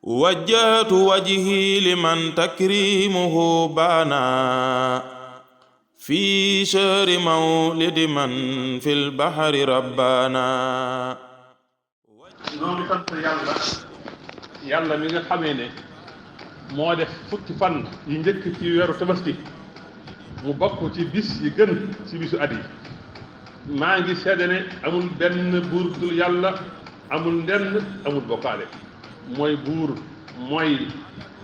وجهت وجهي لمن تكريمه بانا في شهر مولد من في البحر ربانا. noo ngi sant yàlla mi nga xamee ne moo def fukki fan yi njëkk ci weeru tabaski mu bokk ci bis yi gën ci bisu at yi. maa ngi seede ne amul benn buur dul yàlla, amul ndenn, amul bokkaale. mooy buur, mooy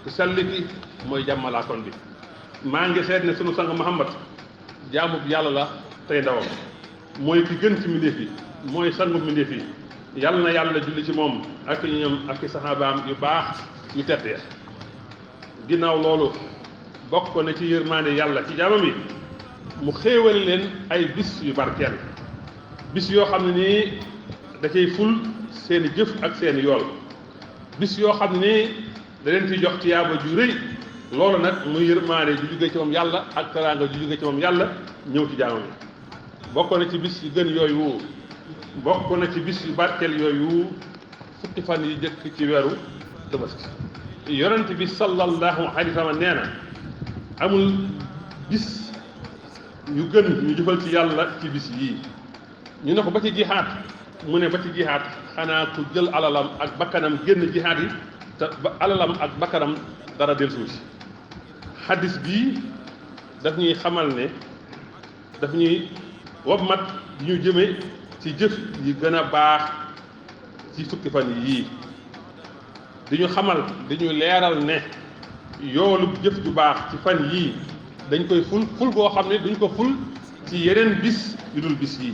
ku sell ki, mooy jàmmalaakoon bi. maa ngi seede ne sunu sang Muhammad jaamub yàlla la tey ndawam, mooy ki gën ci mbindéef yi, mooy sangub mbindéef yi. yàlla na yàlla julli ci moom ak ñoom ak saxaabaam yu baax yu tedd ya. ginnaaw loolu bokk na ci yërmaande yàlla ci jaamam yi mu xéewal leen ay bis yu barkeel, bis yoo xam ne nii da cay ful seeni jëf ak seeni yool, bis yoo xam ne nii da leen ci jox tiyaaba ju rëy. loolu nag muy yërmaande ju jóge ci moom yàlla ak teraanga ju jóge ci moom yàlla ñëw ci jaamam yi. bokk na ci bis yu gën yooyu, bokk na ci bis yu barkeel yooyu fukki fan yi jëkk ci weeru tabaski. yonent bi sallallahu alayhi wa sallam nee na amul bis yu gën ñu jëfal ci yàlla ci bis yii. ñu ne ko ba ci jihaad, mu ne ba ci jihaad xanaa ku jël alalam ak bakkanam génn jihaad yi te ba alalam ak bakkanam dara del suuti. xaddis bii daf ñuy xamal ne daf ñuy wommat ñu jëme ci jëf yi gën a baax ci fukki fan yii. di ñu xamal, di ñu leeral ne yoolub jëf ju baax ci fan yii dañ koy ful boo xam ne duñ ko ful ci yeneen bis yu dul bis yii.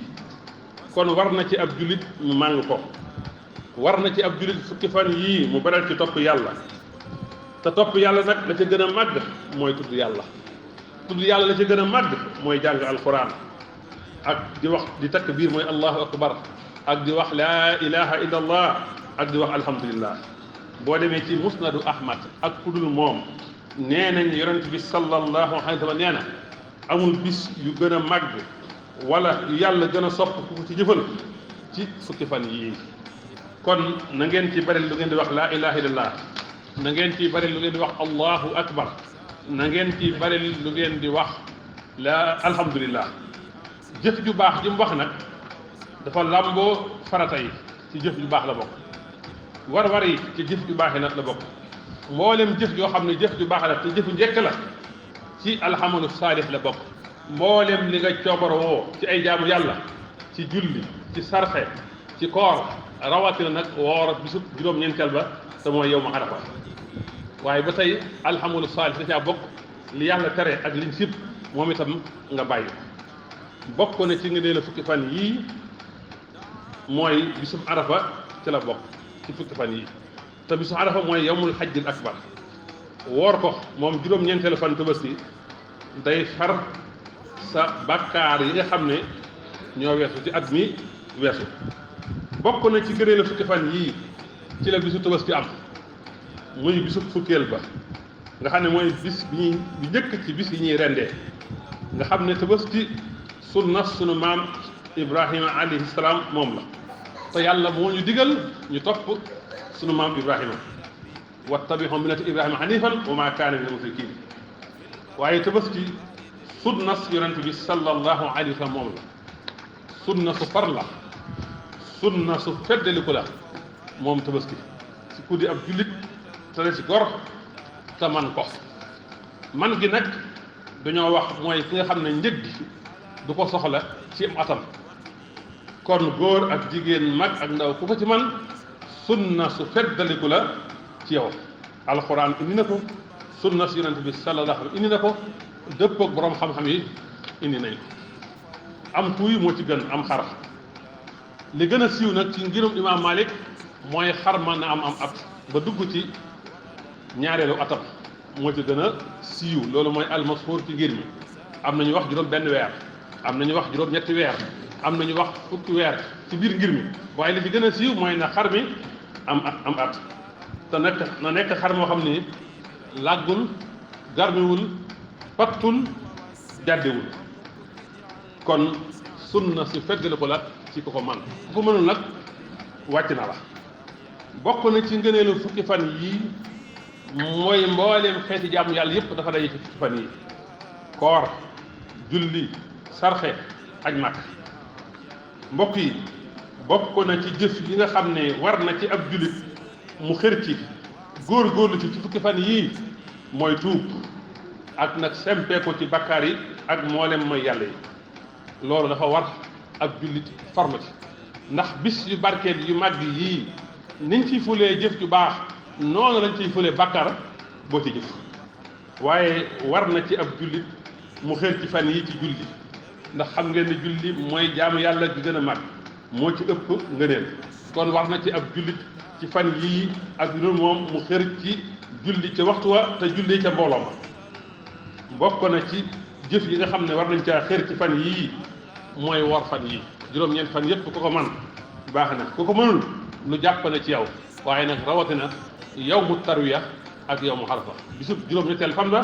kon war na ci ab jullit mu màng ko, war na ci ab jullit fukki fan yii mu baral ci topp yàlla. te topp yàlla nag la ca gën a màgg mooy tudd yàlla. tudd yàlla la ca gën a màgg mooy jàng alquran ak di wax, di takk biir mooy allahu akbar, ak di wax laa ilaha illa allah, ak di wax alhamdulillah. boo demee ci musnadu ahmad ak kudul moom nee nañ yonent bi sallallahu alayhi wa sallam nee na amul bis yu gën a màgg wala yu yàlla gën a sopp ku ci jëfal ci fukki fan yii. kon na ngeen ci bari lu ngeen di wax laa ilaha illallah, na ngeen ci bari lu ngeen di wax allahu akbar, na ngeen ci bari lu ngeen di wax la alhamdulillah. jëf ju baax ji mu wax nag dafa làmboo farata yi, ci jëf ju baax la bokk. war-war yi ci jëf ju baax yi nag la bokk. mboolem jëf yoo xam ne jëf ju baax la te jëfu njëkk la ci alxamalu saalix la bokk. mboolem li nga coobaroo ci ay jaamu yàlla, ci julli, ci sarxe, ci koor, rawatina nag woor bisub juróom-ñeenteel ba te mooy yow ma arafa. waaye ba tey alxamalu saalix da caa bokk. li yàlla tere ak liñ sib moom itam nga bàyyi. bokk na ci nga dee la fukki fan yii mooy bisub arafa ci la bokk ci fukki fan yii. te bisu arafa mooy yawmul hajjil akbar. woor ko moom juróom-ñeenteelu fan tabaski day far sa bakkaar yi nga xam ne ñoo weesu ci at mi weesu. bokk na ci gënee la fukki fan yii ci la bisu tabaski am, muy bisu fukkeel ba nga xam ne mooy bis bi njëkk ci bis yi ñuy rendee. nga xam ne tabaski sunna sunu maam Ibrahima alayhi salaam moom la. te yàlla moo ñu digal ñu topp sunu maam Ibrahima, wattabi'u millata Ibrahima hanifan wa ma kaana minal mushrikiin. waaye tabaski sunna yonent bi sallallahu alayhi wa sallam moom la. sunna su far la, sunna su feddaliku la moom tabaski ci ku di ab jullit te la ci gor te man ko. man gi nag dañoo wax mooy ki nga xam ne njëg gi du ko soxla ci am atam. kon góor ak jigéen, mag ak ndaw ku ko ci man sunna su feddaliku la ci yow. alxuraan indi na ko, sunna si yonent bi sallallahu alayhi wa sallam indi na ko, dëppoog borom xam-xam yi indi nañ ko. am kuy moo ci gën am xar. li gën a siiw nag ci ngirum imaam Malik mooy xar man na am at ba dugg ci ñaareelu atam moo ci gën a siiw. loolu mooy almashhur ci ngir mi. am nañu wax juróom benn weer, am nañu wax juróom ñetti weer, am nañu wax fukki weer ci biir ngir mi. waaye li fi gën a siiw mooy na xar mi am at te na nekk xar moo xam ni làggul, garmiwul, pattul, jàddiwul. kon sunna si feddali ko la ci ko ko man. ku ko mënul nag wàcc na la. bokk na ci ngëneelu fukki fan yii mooy mbooleem xeeti jaamu yàlla yépp dafa daje ci fukki fan yii koor julli sarxe aj màkk mbokk yi bokk na ci jëf yi nga xam ne war na ci ab jullit mu xër ci góor-góorlu ci fukki fan yii mooy tuub ak nag sempeeku ci bakkaar yi ak mboolem mooy yàlla yi loolu dafa war ab jullit farlu ci ndax bis yu barkeel yu màgg yii niñ ciy fulee jëf ju baax noonu lañ ciy fulee bakkaar boo ci jëf waaye war na ci ab jullit mu xër ci fan yii ci julli ndax xam ngeen ne julli mooy jaamu yàlla gi gën a màgg moo ci ëpp ngëneel kon war na ci ab jullit ci fan yii ak lu moom mu xër ci julli ca waxtu wa te julli ca mbooloo ma bokk na ci jëf yi nga xam ne war nañ caa xër ci fan yii mooy wor fan yii juróom-ñeent fan yépp ku ko man baax na ku ko mënul lu jàpp na ci yow waaye nag rawatina yow mu tarwiya ak yow mu xarfa bisub juróom-ñetteel fan ba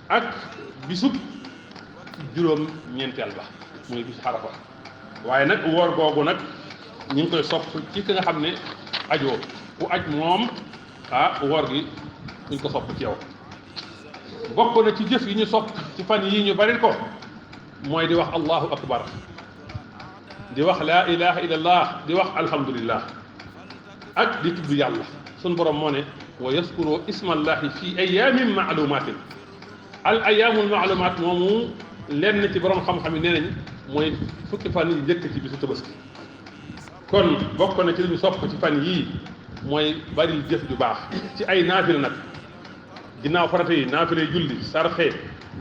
ak bisub juróom-ñeenteel ba muy bisu xarafa waaye nag woor googu nag ñu ngi koy sopp ci ki nga xam ne ajoo ku aj moom woor gi ñu ko sopp ci yow bokk na ci jëf yi ñu sopp ci fan yii ñu bari ko mooy di wax allahu akbar di wax laa ilaha illallah di wax alhamdulillah ak di tudd yàlla sun borom moo ne wa yaskuru ismallahi fi ayamin maalumatin al ayaamul maalumaat moomu lenn ci borom xam-xam yi nee nañ mooy fukki fan yi njëkk ci bisu tabaski kon bokk na ci li ñu sopp ci fan yii mooy bari jëf ju baax ci ay naafila nag ginnaaw farata yi naafilay julli sarxe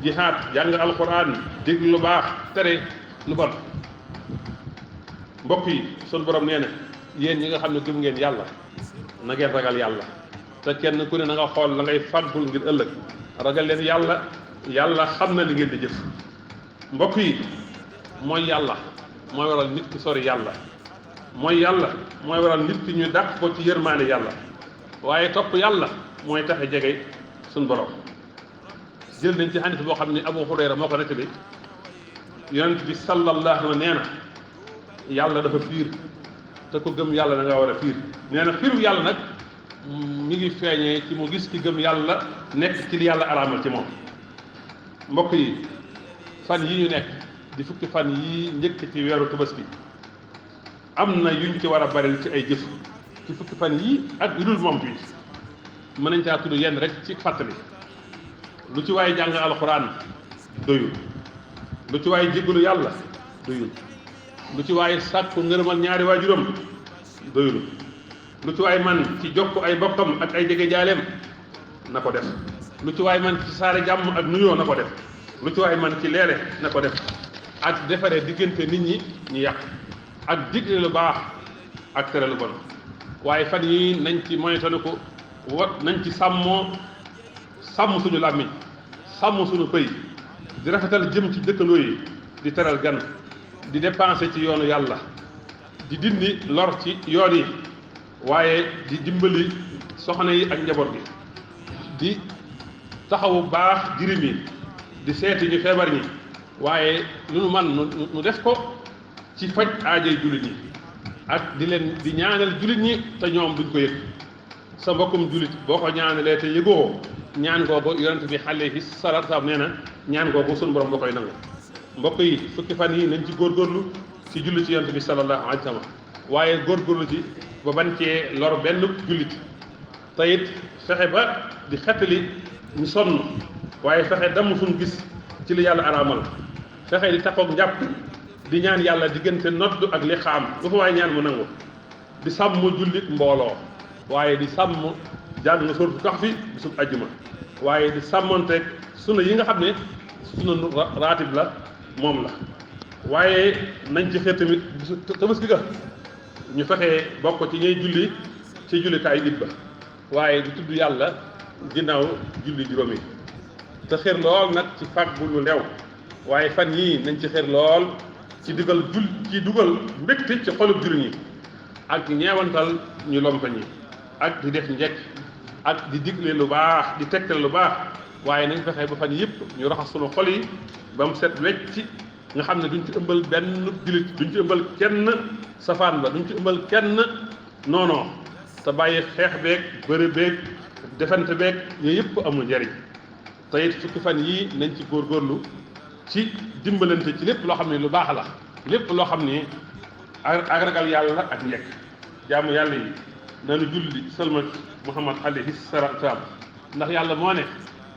jihaad jàng alquran déglu lu baax tere lu bon mbokk yi sun borom nee na yéen ñi nga xam ne gëm ngeen yàlla na ngeen ragal yàlla te kenn ku ne na nga xool la ngay fàggul ngir ëllëg ragal leen yàlla yàlla xam na li ngeen di jëf mbokk yi mooy yàlla mooy waral nit ki sori yàlla mooy yàlla mooy waral nit ki ñu dàq ko ci yërmaande yàlla waaye topp yàlla mooy tax a jege suñ borom jël nañ ci hadis boo xam ne Abu Hurayra moo ko nettali yonent bi sallallahu alayhi wa sallam nee na yàlla dafa fiir te ko gëm yàlla da nga war a fiir nee na fiiru yàlla nag mi ngi feeñee ci mu gis ki gëm yàlla nekk ci li yàlla araamal ci moom mbokk yi fan yi ñu nekk di fukki fan yi njëkk ci weeru tabaski am na yuñ ci war a bari ci ay jëf ci fukki fan yi ak yu dul moom bi mën nañ caa tudd yenn rek ci fàttali lu ci waaye jàng alxuraan doyul lu ci waaye jéggalu yàlla doyul lu ci waaye sàkku ngërëmal ñaari waajuram doyul lu ci waay man ci jokk ay bokkam ak ay jege jaaleem na ko def lu ci waay man ci saare jàmm ak nuyoo na ko def lu ci waay man ci leele na ko def ak defaree diggante nit ñi ñu yàq ak digle lu baax ak tere lu bon waaye fan yi nañ ci moytandiku nañ ci sàmm suñu làmmiñ sàmm suñu pëy di rafetal jëm ci dëkkandoo yi di teral gan di dépenser ci yoonu yàlla di dindi lor ci yoon yi waaye di dimbali soxna yi ak njaboot gi di taxawu baax jirim yi di seeti ñu feebar ñi waaye lu nu man nu def ko ci faj aajay jullit ñi ak di leen di ñaanal jullit ñi te ñoom duñ ko yëg sa mbokkum jullit boo ko ñaanalee te yëgoo ñaan googu yonent bi alayhi salaatu salaam nee na ñaan googu suñu borom ba koy nangu mbokk yi fukki fan yi nañ ci góorgóorlu ci julli ci yonent bi sallallahu alayhi wa sallam waaye góorgóorlu ci ba bañ cee lor benn jullit te it fexe ba di xettali ñu sonn waaye fexe damm suñu gis ci li yàlla araamal fexe di taxoog njàpp di ñaan yàlla diggante nodd ak li xaam lu fa waaye ñaan mu nangu di sàmm jullit mbooloo waaye di sàmm jàng nga sóoratu Kahfi bisub ajjuma waaye di sàmmonteeg sunu yi nga xam ne sunu raatib la moom la waaye nañ ci xeet tamit bisu tabaski ga ñu fexe bokk ci ñuy julli ci jullikaay it ba waaye di tudd yàlla ginnaaw julli juróomi te xër lool nag ci fàggu lu lew waaye fan yii nañ ci xër lool ci dugal mbégte ci xolub jullit ñi ak ñeewantal ñu lompañ ñi ak di def njekk ak di digle lu baax di tegtal lu baax waaye nañ fexe ba fan yëpp ñu raxas sunu xol yi ba mu set wecc nga xam ne duñ ci ëmbal benn jullit duñ ci ëmbal kenn safaan ba duñ ci ëmbal kenn noonoo te bàyyi xeex beeg bëri beeg defante beeg yooyu yëpp amul njariñ te it fukki fan yii nañ ci góorgóorlu ci dimbalante ci lépp loo xam ne lu baax la lépp loo xam ni ak ragal yàlla ak njekk jaamu yàlla yi nanu julli sëlmal Muhammad alayhi salaatu salaam ndax yàlla moo ne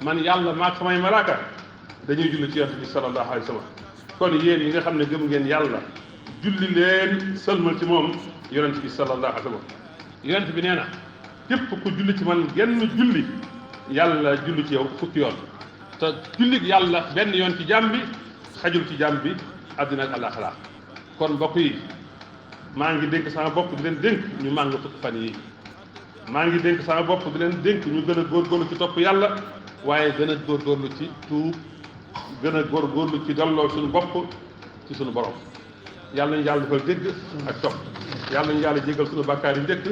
man yàlla maag samay malaaka dañuy julli ci yonent bi sallallahu alayhi wa sallam kon yéen yi nga xam ne gëm ngeen yàlla julli leen sëlmal ci moom yonent bi sallallahu alayhi wa sallam yonent bi nee na képp ku julli ci man genn julli yàlla julli ci yow fukki yoon te jullit yàlla benn yoon ci jaam bi xajul ci jaam bi àddina ak àllaaxira kon mbokk yi maa ngi dénk sama bopp di leen dénk ñu màng fukki fan yi maa ngi dénk sama bopp di leen dénk ñu gën a góorgóorlu ci topp yàlla waaye gën a góorgóorlu ci tuub gën a góorgóorlu ci delloo suñu bopp ci suñu borom yàlla nañu yàlla defal dégg ak topp yàlla nañu yàlla jégal suñu bàkkaar yu njëkk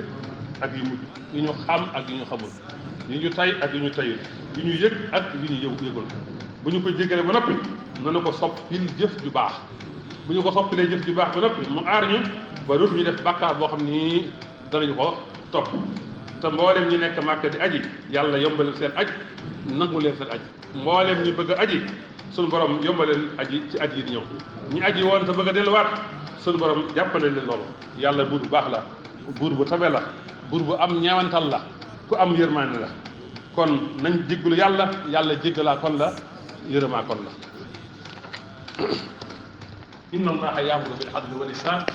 ak yu mujj yu ñu xam ak yu ñu xamul yu ñu tay ak yu ñu tayul yu ñu yëg ak yu ñu yëgul bu ñu ko jégalee ba noppi nanu ko soppil jëf ju baax bu ñu ko soppilee jëf ju baax ba noppi mu aar ñu ba dootu ñu def bàkkaar boo xam ni danañu ko topp te mboolem ñi nekk Màkka di aji yàlla yombaleel seen aj nangu leen seen aj mboolem ñu bëgg a aji suñu borom yombaleel aji ci aj yi di ñëw ñi aji woon te bëgg a delluwaat suñu borom jàppale leen loolu yàlla buur bu baax la buur bu tabe la buur bu am ñeewantal la ku am yërmaande la kon nañ jéggulu yàlla yàlla jéggalaa kon la yërëmaa kon la inna allaha ya'muru bil adli wal ihsan